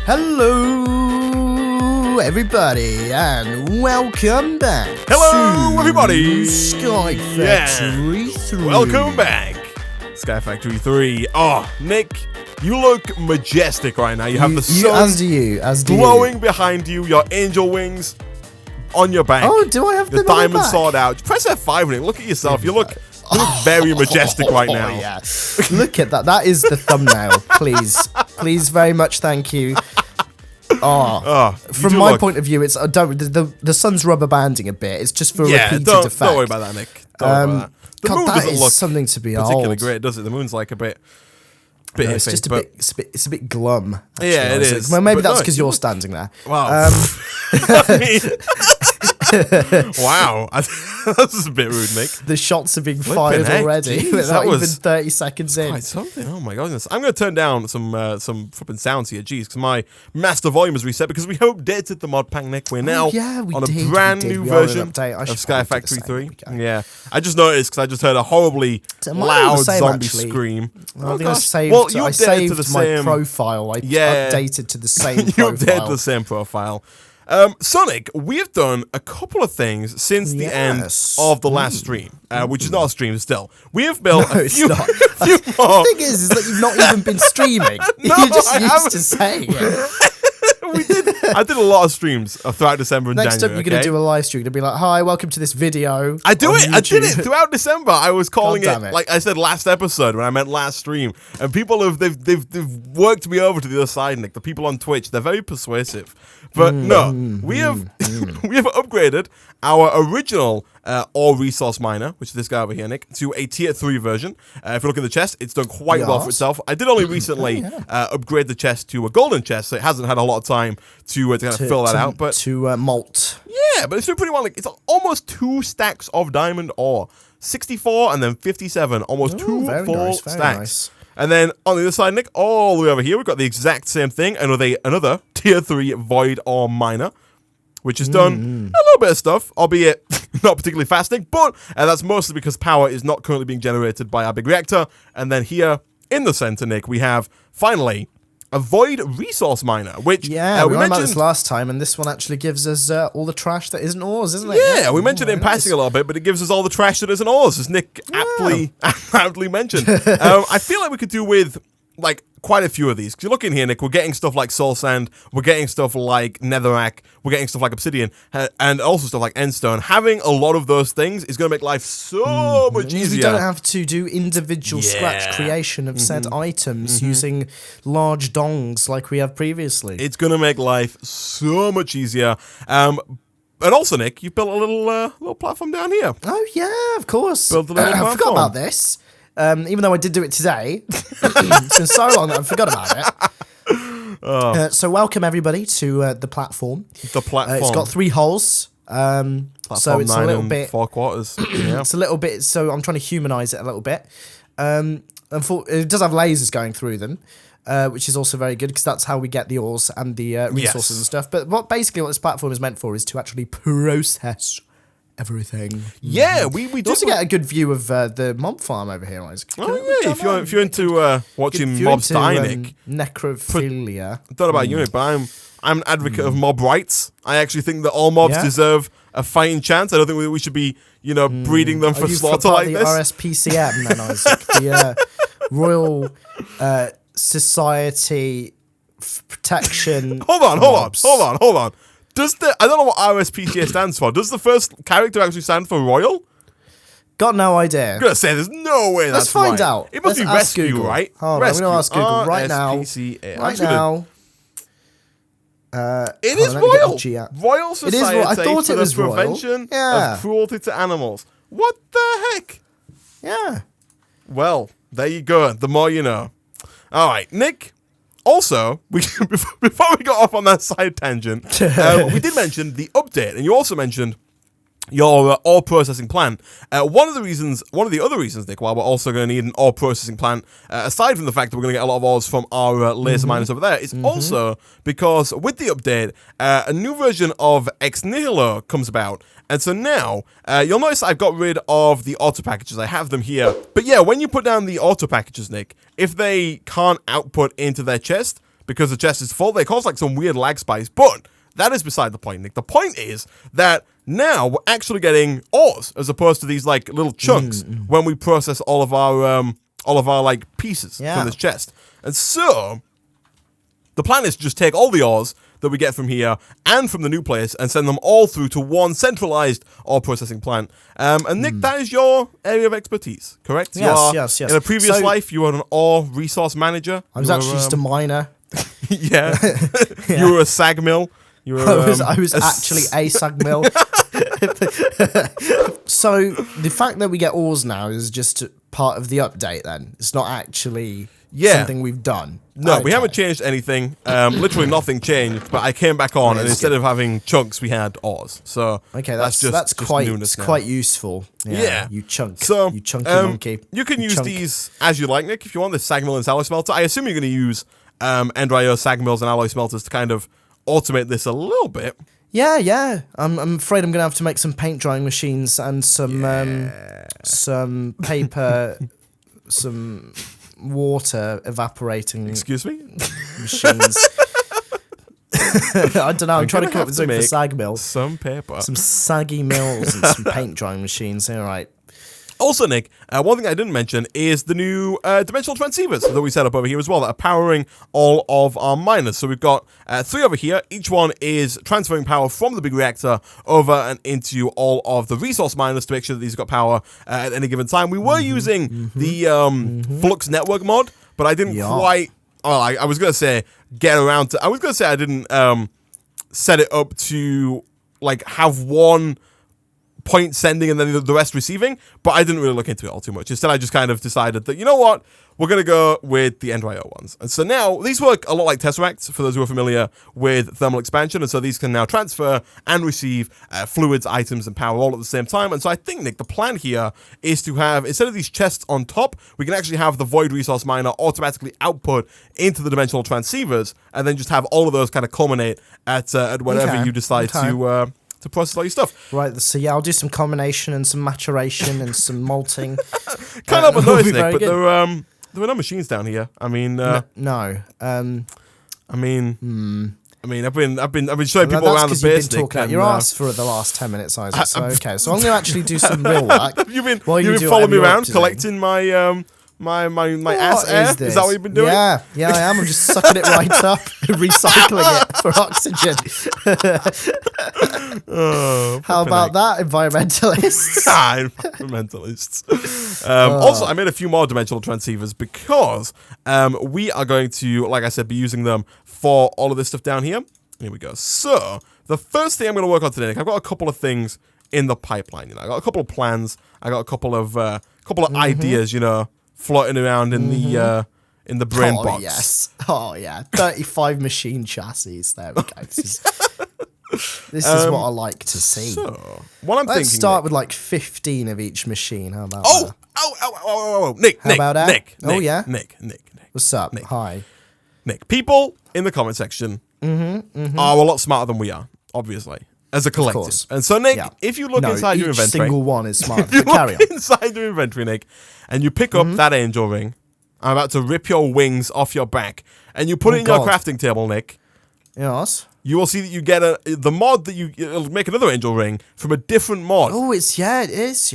Hello, everybody, and welcome back. Hello, everybody. Sky Factory 3. Welcome back, Sky Factory 3. Oh, Nick, you look majestic right now. You have the sun as do glowing behind you. Your angel wings on your back. Oh, do I have the diamond sword out? Press F5 on it. Look at yourself. You look very majestic right now. Yeah. Look at that. That is the thumbnail. Please, very much. Thank you. From my point of view, it's the sun's rubber banding a bit. It's just for repeated effect. Don't worry about that, Nick. Don't worry about that. The moon doesn't look something to be particularly great, does it? The moon's like a bit. It's just it's a bit glum. Actually, yeah, it is. Well, maybe that's because you're standing there. Wow. Wow, that's a bit rude, Nick. The shots are being fired already without even 30 seconds in. Quite something. Oh my goodness! I'm going to turn down some flipping sounds here. Jeez, because my master volume is reset because we updated the mod pack, Nick. We're now on a brand new version of Sky Factory 3. Yeah, I just noticed because I just heard a horribly loud zombie scream. I think I saved my profile. I updated to the same profile. You updated to the same profile. Sonic, we have done a couple of things since the end of the last stream, which is not a stream still. We have built a few more. The thing is that you've not even been streaming. No, You're just used to saying it. I did a lot of streams throughout December and January. Next up, you're going to do a live stream. You're going to be like, hi, welcome to this video. I did it throughout December. I was calling it, like I said, last episode when I meant last stream. And people they've worked me over to the other side, Nick. The people on Twitch, they're very persuasive. But no, we have upgraded our original ore resource miner, which is this guy over here, Nick, to a tier 3 version. If you look at the chest, it's done quite well for itself. I did only recently upgrade the chest to a golden chest, so it hasn't had a lot of time to kind of fill that out. But to molt. Yeah, but it's doing pretty well. Like, it's almost 2 stacks of diamond ore. 64 and then 57. Almost 2 full stacks. Nice. And then on the other side, Nick, all the way over here, we've got the exact same thing. Another tier 3 void ore miner, which has done a little bit of stuff, albeit not particularly fast, Nick, but that's mostly because power is not currently being generated by our big reactor. And then here in the center, Nick, we have finally a void resource miner, which we mentioned about this last time, and this one actually gives us all the trash that isn't ores, isn't it? Yeah, we mentioned it in passing a little bit, but it gives us all the trash that isn't ores, as Nick aptly mentioned. I feel like we could do with like quite a few of these. Because you look in here, Nick, we're getting stuff like soul sand, we're getting stuff like netherrack, we're getting stuff like obsidian, and also stuff like endstone. Having a lot of those things is going to make life so much easier. You don't have to do individual scratch creation of said items using large dongs like we have previously. It's going to make life so much easier. And also, Nick, you built a little platform down here. Oh yeah, of course. Built a little platform. I forgot about this. Even though I did do it today, it's been so long that I forgot about it. So welcome everybody to the platform. The platform. It's got 3 holes. So it's a little bit 4 quarters. Yeah. It's a little bit. So I'm trying to humanize it a little bit. It does have lasers going through them, which is also very good because that's how we get the ores and the resources and stuff. But what this platform is meant for is to actually process everything. Yeah, we do also get a good view of the mob farm over here, Isaac. Oh yeah, if you're into watching mobs die, Nick, necrophilia. I don't know about you, Nick, but I'm an advocate of mob rights. I actually think that all mobs deserve a fighting chance. I don't think we should be, breeding them for slaughter like this. RSPCM, then, Isaac, the Royal Society Protection. Hold on. I don't know what RSPCA stands for. Does the first character actually stand for Royal? Got no idea. I'm going to say there's no way that's right. Let's find out. It must be Rescue, Google. right? Hold on, I'm going to ask Google right now. Right now. It is Royal. Royal Society I thought for it was the Prevention of Cruelty to Animals. What the heck? Yeah. Well, there you go. The more you know. All right, Nick. Also, before we got off on that side tangent, we did mention the update, and you also mentioned your ore processing plant. One of the other reasons, Nick, why we're also going to need an ore processing plant, aside from the fact that we're going to get a lot of ores from our laser miners over there, is also because with the update, a new version of Ex Nihilo comes about. And so now, you'll notice I've got rid of the auto packages. I have them here. But yeah, when you put down the auto packages, Nick, if they can't output into their chest, because the chest is full. They cause like some weird lag spikes, but that is beside the point, Nick. The point is that now we're actually getting ores as opposed to these like little chunks when we process all of our like pieces from this chest. And so the plan is to just take all the ores that we get from here and from the new place and send them all through to one centralized ore processing plant. And Nick, that is your area of expertise, correct? Yes. In a previous life, you were an ore resource manager. I was actually just a miner. Yeah. You were a sag mill. You were, I was actually a sag mill. So the fact that we get ores now is just part of the update then? It's not actually something we've done? No, we haven't changed anything. Literally nothing changed, but I came back on and instead of having chunks, we had ores. So that's quite useful. Yeah. You chunky monkey. You can use these as you like, Nick, if you want, the sag mill and alloy smelter. I assume you're going to use Ender.io sag mills and alloy smelters to kind of automate this a little bit. Yeah. I'm afraid I'm gonna have to make some paint drying machines and some paper, some water evaporating. Excuse me? Machines. I don't know. I'm trying to come up with something for sag mills. Some paper. Some saggy mills and some paint drying machines. All right. Also, Nick, one thing I didn't mention is the new dimensional transceivers that we set up over here as well that are powering all of our miners. So we've got 3 over here. Each one is transferring power from the big reactor over and into all of the resource miners to make sure that these have got power at any given time. We were using the Flux network mod, but I didn't quite... Oh, I was going to say get around to... I was going to say I didn't set it up to like have one point sending and then the rest receiving, but I didn't really look into it all too much. Instead, I just kind of decided that, you know what, we're going to go with the Ender.io ones. And so now, these work a lot like Tesseracts, for those who are familiar with thermal expansion, and so these can now transfer and receive fluids, items, and power all at the same time. And so I think, Nick, the plan here is to have, instead of these chests on top, we can actually have the Void Resource Miner automatically output into the dimensional transceivers, and then just have all of those kind of culminate at whenever you decide to process all your stuff. Right, so yeah, I'll do some combination and some maturation and some malting. Can't help but notice, Nick, but there were no machines down here. I mean, no. I've been showing people around the base. You've been talking out your ass for the last 10 minutes, Isaac. So okay, so I'm going to actually do some real work. You've been following me around, collecting my my ass air? Is that what you've been doing? Yeah, I am. I'm just sucking it right up, recycling it for oxygen. How about that, environmentalists? Environmentalists. Also, I made a few more dimensional transceivers because we are going to, like I said, be using them for all of this stuff down here. Here we go. So, the first thing I'm going to work on today, Nick, I've got a couple of things in the pipeline. You know, I got a couple of plans. I got a couple of ideas. You know, floating around in the brain box. Yes. Oh yeah. 35 machine chassis. There we go. This is what I like to see. So, what I'm thinking. Let's start Nick, with like 15 of each machine. How about that? Oh, Nick. How about that? Nick. Nick. What's up? Nick. Hi. Nick. People in the comment section are a lot smarter than we are, obviously, as a collective. And so, Nick, if you look inside your inventory, each single one is smart. If you carry look on. inside your inventory, Nick, and you pick up that angel ring, I'm about to rip your wings off your back, and you put it in your crafting table, Nick. Yes. You will see that you get the mod that it'll make another angel ring from a different mod. Oh, it is. Yeah.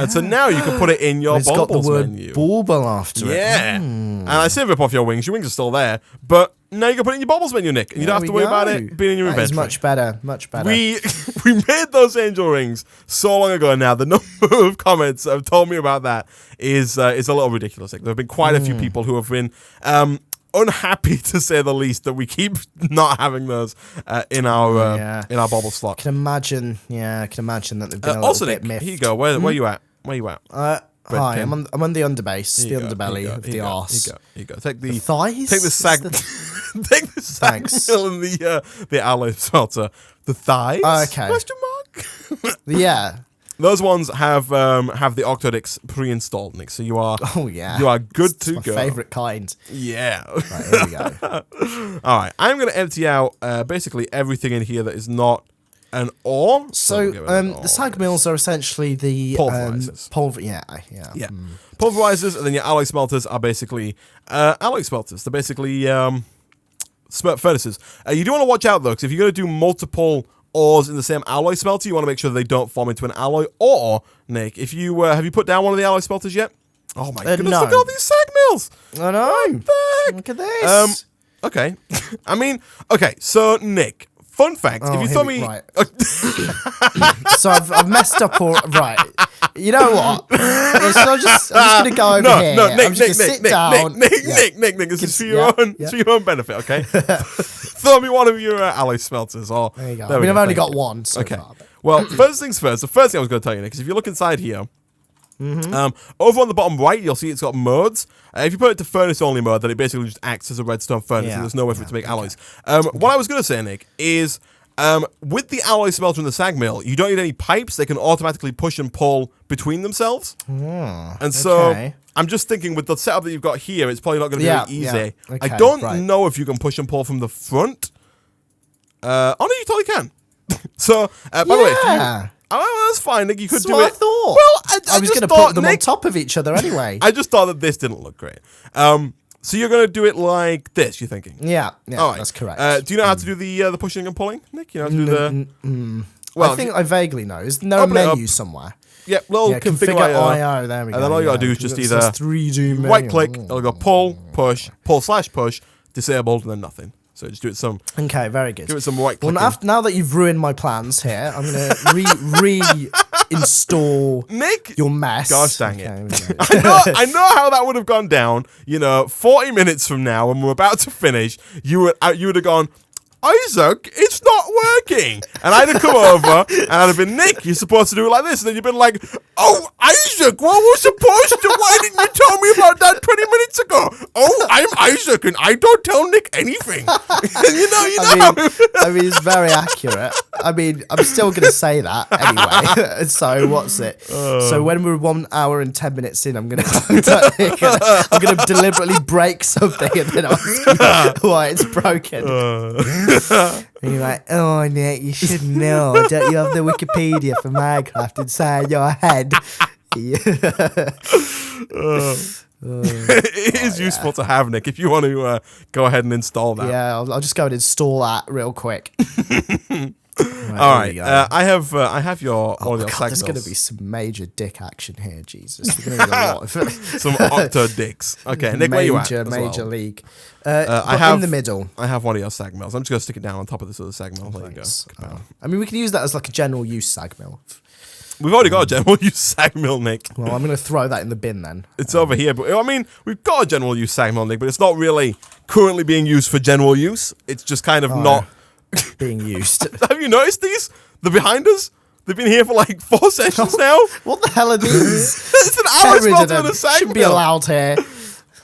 And so now you can put it in your It's got the word menu. bauble after it. Yeah. And I say rip off your wings. Your wings are still there, but now you can put it in your baubles menu, Nick, and you don't have to worry about it being in your inventory. It's much better. Much better. We made those angel rings so long ago now. The number of comments that have told me about that is a little ridiculous. Like, there have been quite a few people who have been unhappy, to say the least, that we keep not having those in our bauble slot. I can imagine that they've been a also, little bit Nick, miffed. here you go. Where you at? Hi, I'm on the underbase, the underbelly of the arse. Here you go. Take the thighs. Take the sag. Take the sag mill and the alloy smelter. The thighs. Okay. Question mark. Yeah. Those ones have the Octodix pre-installed, Nick. So you are good to go. My favorite kind. Yeah. Right, here we go. All right, I'm going to empty out basically everything in here that is not an ore. So the sag mills are essentially the pulverizers. Pulverizers, and then your alloy smelters are basically alloy smelters. They're basically furnaces. You do want to watch out though, because if you're going to do multiple ores in the same alloy smelter, you want to make sure they don't form into an alloy. Or Nick, if you have you put down one of the alloy smelters yet? Oh my goodness! No. Look at all these sag mills. I know. What the heck? Look at this. Okay. I mean, okay. So Nick, fun fact: if you throw me, right. So I've messed up all right. You know what? So I'm just gonna go over here. No, Nick, I'm just gonna sit down. Nick, this is for your own, it's for your own benefit, okay? Throw me one of your alloy smelters, or there you go. I mean, I've only got one. So okay. far, but. Well, first things first. The first thing I was going to tell you, Nick, is if you look inside here, over on the bottom right, you'll see it's got modes. If you put it to furnace only mode, then it basically just acts as a redstone furnace, and there's no way for it to make alloys. What I was going to say, Nick, is with the alloy smelter and the sag mill, you don't need any pipes. They can automatically push and pull between themselves. And so I'm just thinking with the setup that you've got here, it's probably not going to be very easy. Yeah. Okay, I don't know if you can push and pull from the front. Oh, no, you totally can. So, by the way, if you, oh, that's fine, Nick. You could do it. I thought. Well, I was just going to thought, put them Nick, on top of each other anyway. I just thought that this didn't look great. So you're going to do it like this, you're thinking? Yeah, All right. that's correct. Do you know how to do the pushing and pulling, Nick? You know how to do the... Well, I think I vaguely know. There's no menu somewhere. Yeah, little configure IO. There we go. And then all you got to do is just either 3D menu. right click, it'll go pull, push, pull/push, disabled, and then nothing. So just do it some... Okay, very good. Give it some right clicking. Well, now that you've ruined my plans here, I'm going to reinstall Nick, your mess. Gosh dang it. I know how that would have gone down. 40 minutes from now when we're about to finish, you would have gone, Isaac, it's not working. And I'd have come over and I'd have been, Nick, you're supposed to do it like this. And then you've been like, oh, Isaac, what was supposed to? Why didn't you tell me about that 20 minutes ago? Oh, I'm Isaac and I don't tell Nick anything. I mean, it's very accurate. I mean, I'm still going to say that anyway. So what's it? So when we're 1 hour and 10 minutes in, I'm going to deliberately break something and then ask you why it's broken. And you're like, oh, Nick, you should know. Don't you have the Wikipedia for Minecraft inside your head? It is useful to have, Nick, if you want to go ahead and install that. Yeah, I'll just go and install that real quick. All right, I have your audio. God, there's going to be some major dick action here, Jesus. There's going to be a lot of some octo dicks. Okay, Nick, where you at? Major league. I have in the middle. I have one of your sag mills. I'm just going to stick it down on top of this other sag mill. There you go. I mean, we can use that as like a general use sag mill. We've already got a general use sag mill, Nick. Well, I'm going to throw that in the bin then. It's over here, but I mean, we've got a general use sag mill, Nick, but it's not really currently being used for general use. It's just kind of not being used. Have you noticed these? They're behind us. They've been here for like 4 sessions now. What the hell are these? It's an alloy smelter and a sag mill. Shouldn't be allowed here.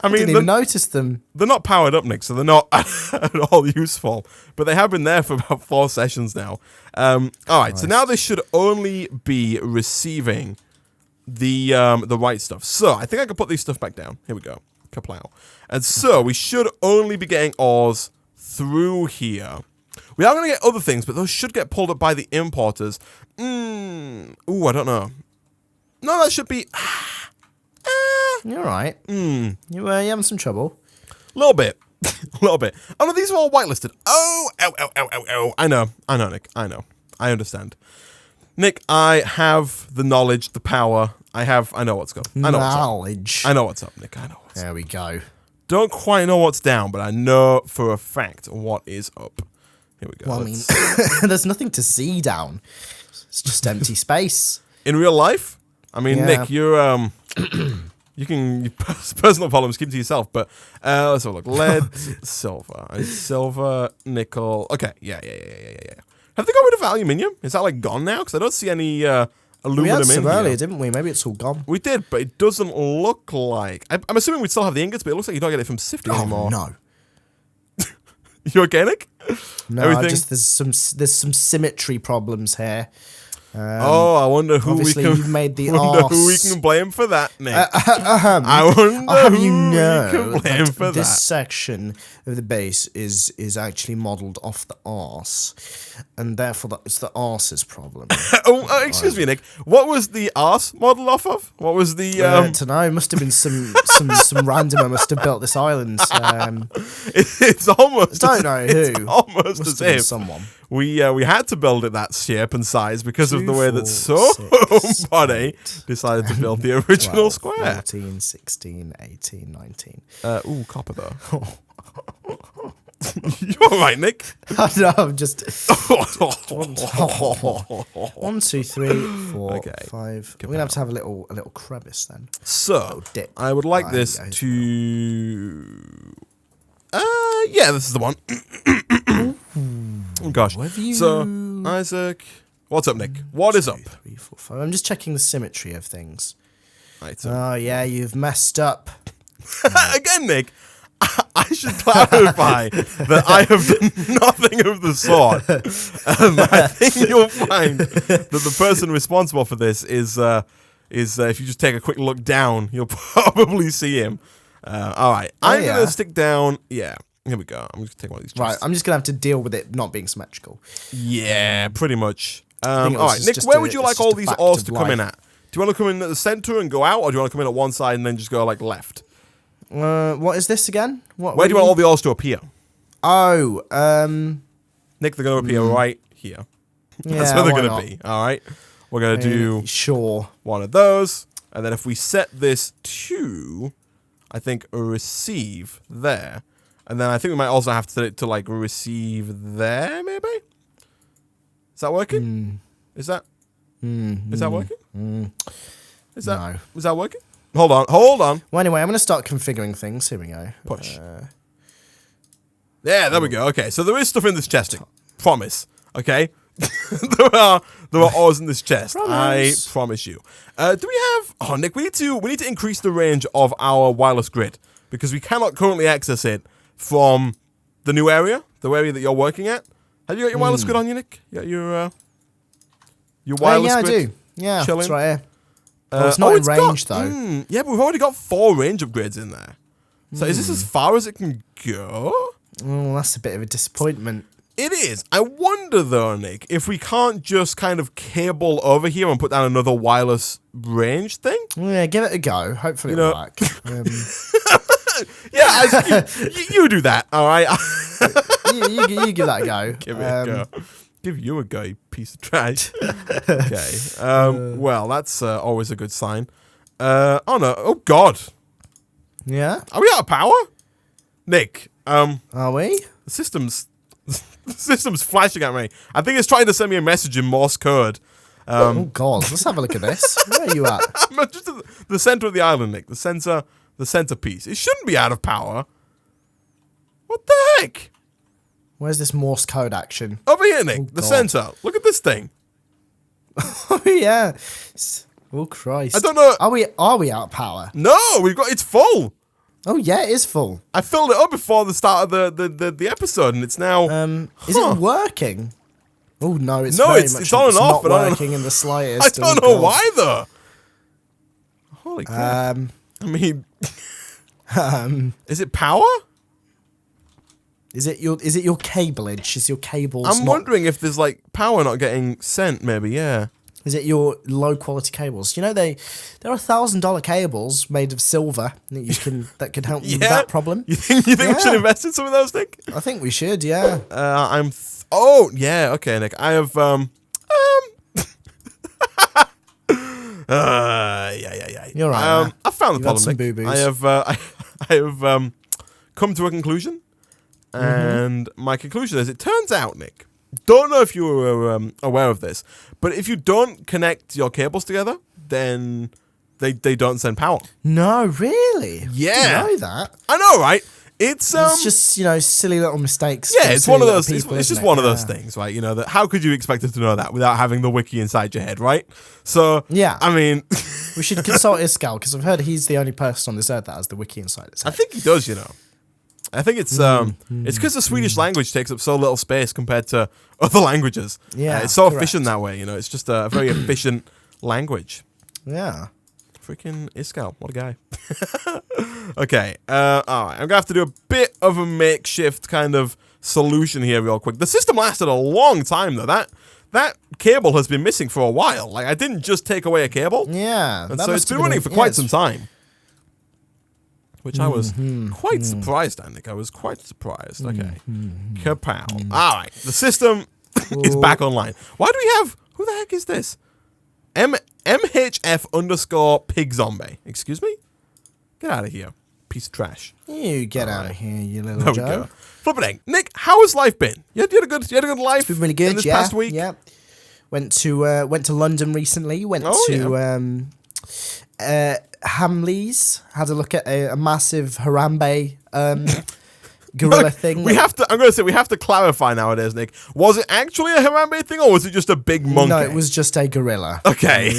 I didn't even notice them. They're not powered up, Nick, so they're not at all useful. But they have been there for about 4 sessions now. All right, so now they should only be receiving the right stuff. So I think I can put these stuff back down. Here we go. Kaplow. And so we should only be getting ores through here. We are going to get other things, but those should get pulled up by the importers. Ooh, I don't know. No, that should be... You're right. You're having some trouble. A little bit. A little bit. Oh, no, these are all whitelisted. Oh, ow. I know, Nick. I know. I understand. Nick, I have the knowledge, the power. I know what's up. I know knowledge. What's up. I know what's up, Nick. I know what's up. There we go. Don't quite know what's down, but I know for a fact what is up. Here we go. Well, I mean, there's nothing to see down. It's just empty space. In real life? I mean, Yeah. Nick, you're... You can personal problems keep to yourself, but let's have a look. Lead, silver, nickel. Okay, yeah. Have they got rid of aluminium? Is that like gone now? Because I don't see any aluminum we had some in earlier, here. didn't we? Maybe it's all gone. We did, but it doesn't look like. I'm assuming we still have the ingots, but it looks like you don't get it from sifting anymore. No. You okay, Nick? No, there's some symmetry problems here. I wonder who we Obviously, can. you've made the wonder who we arse. can blame for that, Nick. I wonder have who you we know can blame that for this that. section of the base is actually modelled off the arse, and therefore it's the arse's problem. Excuse me, Nick. What was the arse model off of? What was the? To know, it must have been some randomer must have built this island. It's almost. I don't know It's who. almost Must as have been if someone. we had to build it that shape and size because of the way that 2, 4, 6, somebody decided to build the original 12, square. 14, 16, 18, 19. Copper though. You all right, Nick? No, I'm just 1, 2, 3, 4, Okay. 5. We're gonna have to have a little crevice then. So dip. I would like Right, this guys. to. Yeah, this is the one. Oh gosh. So Isaac, what's up, Nick? What is 2, up? 3, 4, 5. I'm just checking the symmetry of things. Right, so Oh yeah, you've messed up. again, Nick. I should clarify that I have done nothing of the sort. I think you'll find that the person responsible for this is if you just take a quick look down, you'll probably see him. All right, I'm gonna stick down. Yeah, here we go. I'm just gonna take one of these. Right, chests. I'm just gonna have to deal with it not being symmetrical. Yeah, pretty much. think All it was right, Nick, just where a- would you it's like just all a these fact ores of to come in life. at? Do you want to come in at the center and go out, or do you want to come in at one side and then just go like left? What is this again? What? Where do you want all the ores to appear? Oh, Nick, they're going to appear right here. That's yeah, where they're why going not? to be. All right. We're going to do Sure. one of those. And then if we set this to, I think, a receive there. And then I think we might also have to set it to like receive there, maybe? Is that working? Is that working? Is that working? Hold on. Well, anyway, I'm going to start configuring things. Here we go. Push. Yeah, there we go. Okay, so there is stuff in this chest. Promise. Okay, there are ores in this chest. Promise. I promise you. Do we have? Oh, Nick, we need to increase the range of our wireless grid because we cannot currently access it from the new area, the area that you're working at. Have you got your wireless grid on you, Nick? You got your wireless yeah, grid? I do. Yeah, chilling? it's right here. It's not in range, though. Yeah, but we've already got 4 range upgrades in there. So is this as far as it can go? Oh, that's a bit of a disappointment. It is. I wonder, though, Nick, if we can't just kind of cable over here and put down another wireless range thing. Yeah, give it a go. Hopefully You know- it'll work. Yeah, you do that, all right? you give that a go. Give it a go. Give you a go, you piece of trash. Okay. Well, that's always a good sign. Oh, no. Oh, God. Yeah? Are we out of power? Nick, Are we? the system's flashing at me. I think it's trying to send me a message in Morse code. Oh, God. Let's have a look at this. Where are you at? I'm just at the center of the island, Nick. The centerpiece. It shouldn't be out of power. What the heck? Where's this Morse code action? Over here, Nick. Oh, the God. center. Look at this thing. Oh, yeah. Oh, Christ. I don't know. Are we out of power? No, it's full. Oh, yeah, it is full. I filled it up before the start of the episode, and it's now. Is it working? Oh, no, it's No, very it's much on and off, not but I don't working in the slightest. I don't Oh, know God. why though. Holy crap! I mean, is it power? Is it your cableage? Is your cables? I'm wondering if there's like power not getting sent. Maybe, yeah. Is it your low quality cables? You know there are $1,000 cables made of silver that can help you with that problem. You think we should invest in some of those, Nick? I think we should. Yeah. Oh yeah, okay, Nick. I have yeah. You're right, man. I found the You've had problem, some Nick. boo-boos. I have come to a conclusion, and my conclusion is: it turns out, Nick. Don't know if you were aware of this, but if you don't connect your cables together, then they don't send power. No, really. Yeah. Didn't know that. I know, right? It's just silly little mistakes. yeah, from it's silly one of little those. people, It's just isn't it? one of those things, right? You know that. How could you expect us to know that without having the wiki inside your head, right? So Yeah. I mean, We should consult Iskal because I've heard he's the only person on this earth that has the wiki inside his I head. think he does. You know. I think it's because the Swedish language takes up so little space compared to other languages. Yeah, it's so correct. efficient that way. It's just a very efficient language. Yeah. Freaking Iskal, what a guy. Okay, all right. I'm gonna have to do a bit of a makeshift kind of solution here, real quick. The system lasted a long time though. That cable has been missing for a while. Like I didn't just take away a cable. Yeah. And so it's been running for quite some time. Which I was quite surprised, Andy. I was quite surprised. Okay. Kapow. All right. The system is back online. Why do we have... Who the heck is this? MHF_pig zombie. Excuse me? Get out of here. Piece of trash. You get out of here, you little There we Joe. go. Flipping egg. Nick, how has life been? You had a good life. It's been really good. In this past week. Yeah. Went to London recently. Went to Hamleys. Had a look at a massive Harambe gorilla thing. I'm going to say we have to clarify nowadays, Nick. Was it actually a Harambe thing, or was it just a big monkey? No, it was just a gorilla. Okay.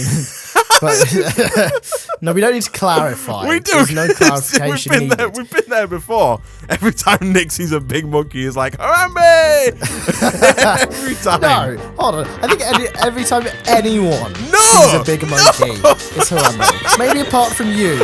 But no, we don't need to clarify. We do. There's no clarification needed. We've been there before. Every time Nick sees a big monkey, he's like, Harambe! Every time. No, hold on. I think every time anyone No! sees a big monkey, it's Harambe. Maybe apart from you,